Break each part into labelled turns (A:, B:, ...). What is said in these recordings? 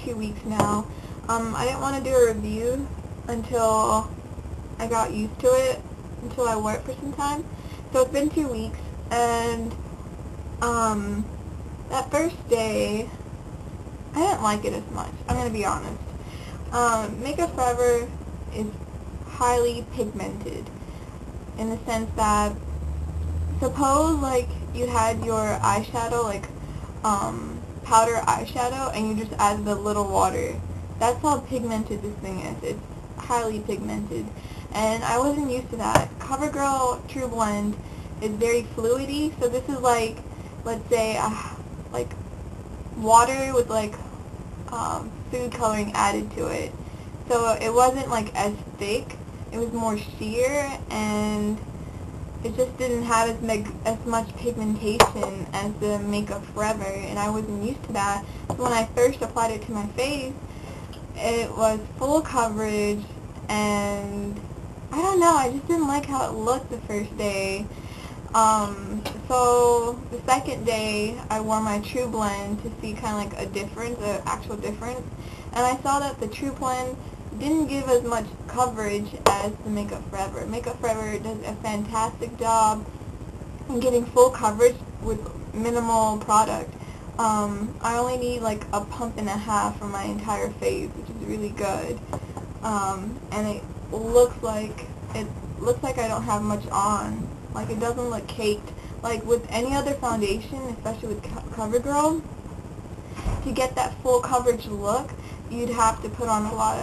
A: 2 weeks now. I didn't want to do a review until I got used to it, until I wore it for some time. So it's been 2 weeks, and that first day, I didn't like it as much. I'm going to be honest. Makeup Forever is highly pigmented in the sense that, suppose like you had your eyeshadow, like powder eyeshadow, and you just added a little water. That's how pigmented this thing is. It's highly pigmented, and I wasn't used to that. CoverGirl True Blend is very fluidy, so this is like, let's say, like water with like food coloring added to it. So it wasn't like as thick. It was more sheer, and it just didn't have as much pigmentation as the Makeup Forever, and I wasn't used to that. So when I first applied it to my face, it was full coverage, and I don't know, I just didn't like how it looked the first day. So the second day, I wore my True Blend to see kind of like a difference, an actual difference, and I saw that the True Blend didn't give as much coverage as the Makeup Forever. Makeup Forever does a fantastic job in getting full coverage with minimal product. I only need like a pump and a half for my entire face, which is really good. And it looks like I don't have much on. Like, it doesn't look caked. Like with any other foundation, especially with CoverGirl, to get that full coverage look, you'd have to put on a lot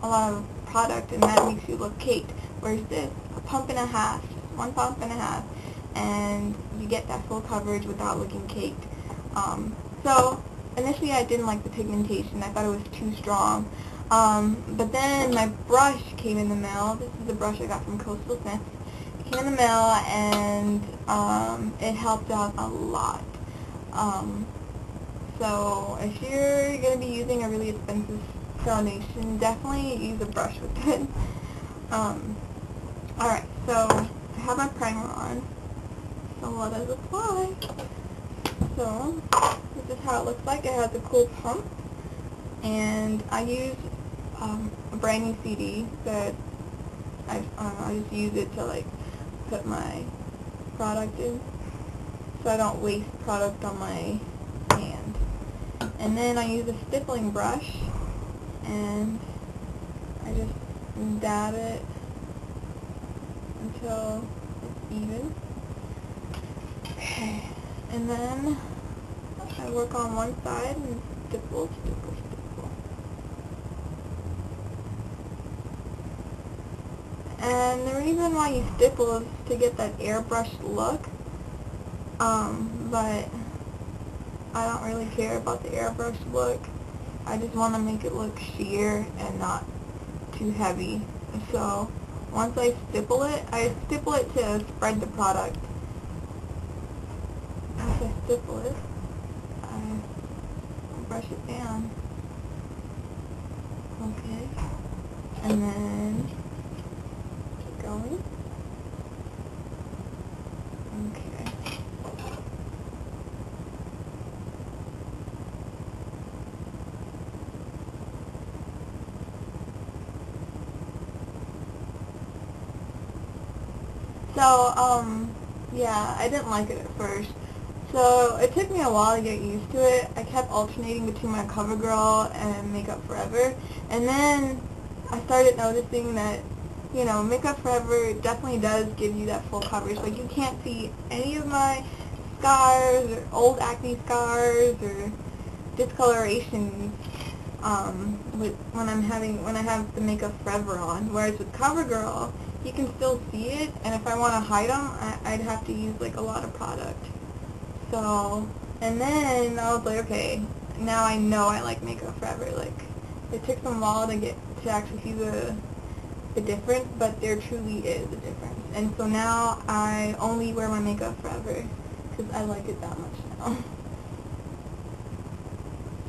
A: of product, and that makes you look caked. Whereas this, a pump and a half, one pump and a half, and you get that full coverage without looking caked. So initially I didn't like the pigmentation. I thought it was too strong. But then my brush came in the mail. This is the brush I got from Coastal Scents. It came in the mail, and it helped out a lot. So if you're going to be using a really expensive foundation, definitely use a brush with it. Alright, so I have my primer on. So let us apply. So this is how it looks like. It has a cool pump, and I use a brand new CD that I just use it to like put my product in, so I don't waste product on my hand. And then I use a stippling brush, and I just dab it until it's even. Okay, and then I work on one side and stipple, stipple, stipple. And the reason why you stipple is to get that airbrushed look, but I don't really care about the airbrushed look. I just want to make it look sheer and not too heavy. So once I stipple it to spread the product. Once I stipple it, I brush it down. Okay. And then keep going. Okay. So, yeah, I didn't like it at first. So it took me a while to get used to it. I kept alternating between my CoverGirl and Makeup Forever. And then I started noticing that, you know, Makeup Forever definitely does give you that full coverage. Like, you can't see any of my scars or old acne scars or discolorations when I have the Makeup Forever on. Whereas with CoverGirl, you can still see it, and if I want to hide them, I'd have to use like a lot of product. So, and then I was like, okay, now I know I like Makeup Forever. Like, it took some while to actually see the difference, but there truly is a difference. And so now I only wear my Makeup Forever because I like it that much now.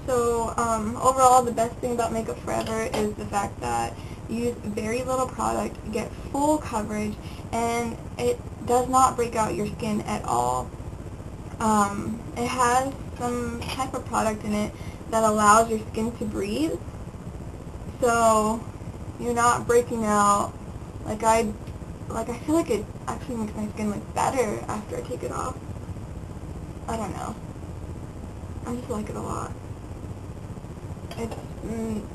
A: So overall, the best thing about Makeup Forever is the fact that you use very little product, you get full coverage, and it does not break out your skin at all. It has some type of product in it that allows your skin to breathe. So you're not breaking out. I feel like it actually makes my skin look better after I take it off. I don't know. I just like it a lot. It's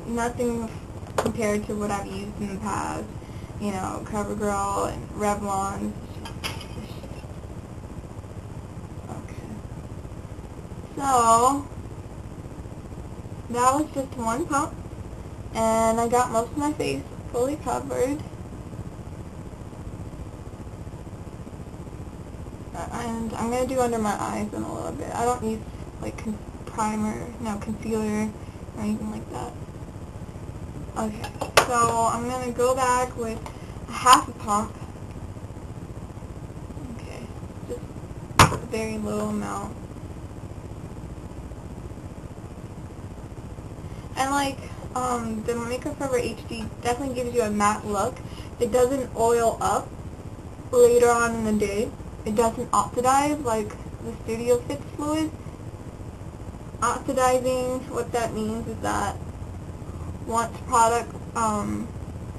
A: nothing compared to what I've used in the past. You know, CoverGirl and Revlon. Okay. So, that was just one pump. And I got most of my face fully covered. And I'm going to do under my eyes in a little bit. I don't use like primer, no concealer or anything like that. Okay, so I'm going to go back with a half a pump. Okay, just a very little amount. And like, the Makeup Forever HD definitely gives you a matte look. It doesn't oil up later on in the day. It doesn't oxidize like the Studio Fix fluid. Oxidizing, what that means is that once product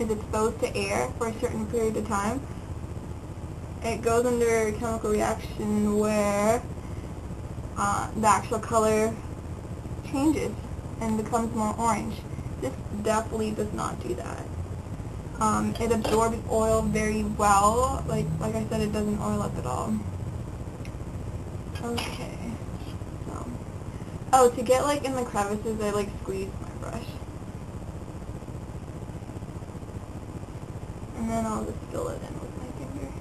A: is exposed to air for a certain period of time, it goes under a chemical reaction where the actual color changes and becomes more orange. This definitely does not do that. It absorbs oil very well. Like I said, it doesn't oil up at all. Okay. So, oh, to get like in the crevices, I like squeeze my brush. And then I'll just fill it in with my finger.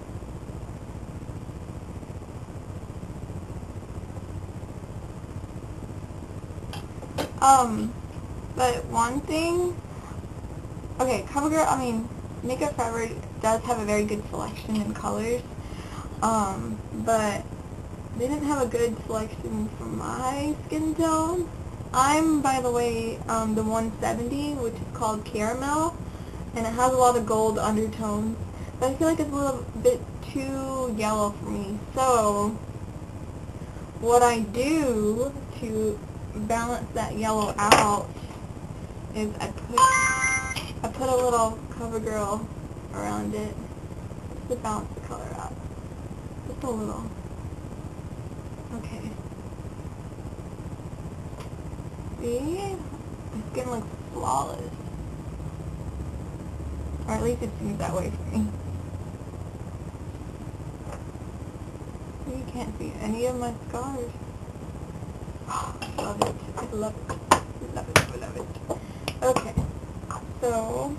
A: But one thing, okay, CoverGirl, Makeup Forever does have a very good selection in colors, but they didn't have a good selection for my skin tone. I'm, by the way, the 170, which is called Caramel, and it has a lot of gold undertones, but I feel like it's a little bit too yellow for me. So, what I do to balance that yellow out is I put a little CoverGirl around it just to balance the color out. Just a little. Okay. See? My skin looks flawless. Or at least it seems that way for me. You can't see any of my scars. Oh, I love it. I love it. I love it. I love it. Okay. So,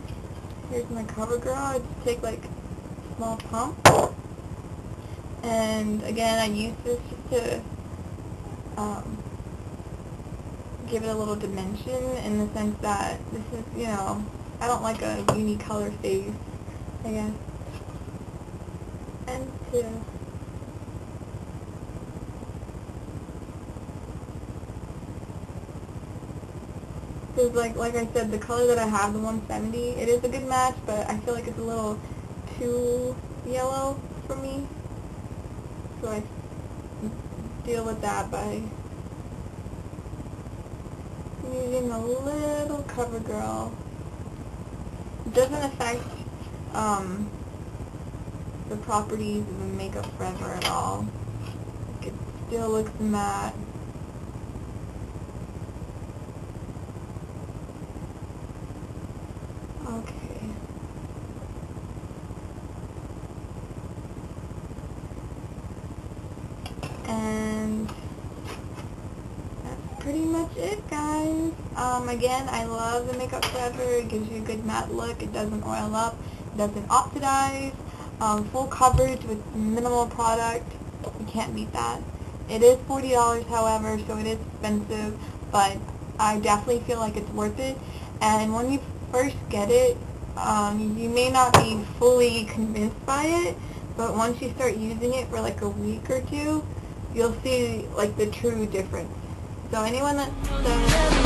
A: here's my CoverGirl. I just take like a small pump. And again, I use this just to give it a little dimension in the sense that this is, you know, I don't like a unicolor face, I guess. And to because like I said, the color that I have, the 170, it is a good match, but I feel like it's a little too yellow for me. So I deal with that by using a little CoverGirl. It doesn't affect the properties of the Makeup Forever at all. It still looks matte. Okay. And that's pretty much it, guys. Again, I love the Makeup Forever. It gives you a good matte look. It doesn't oil up. It doesn't oxidize. Full coverage with minimal product. You can't beat that. It is $40, however, so it is expensive, but I definitely feel like it's worth it. And when you first get it, you may not be fully convinced by it, but once you start using it for like a week or two, you'll see like the true difference. So anyone that says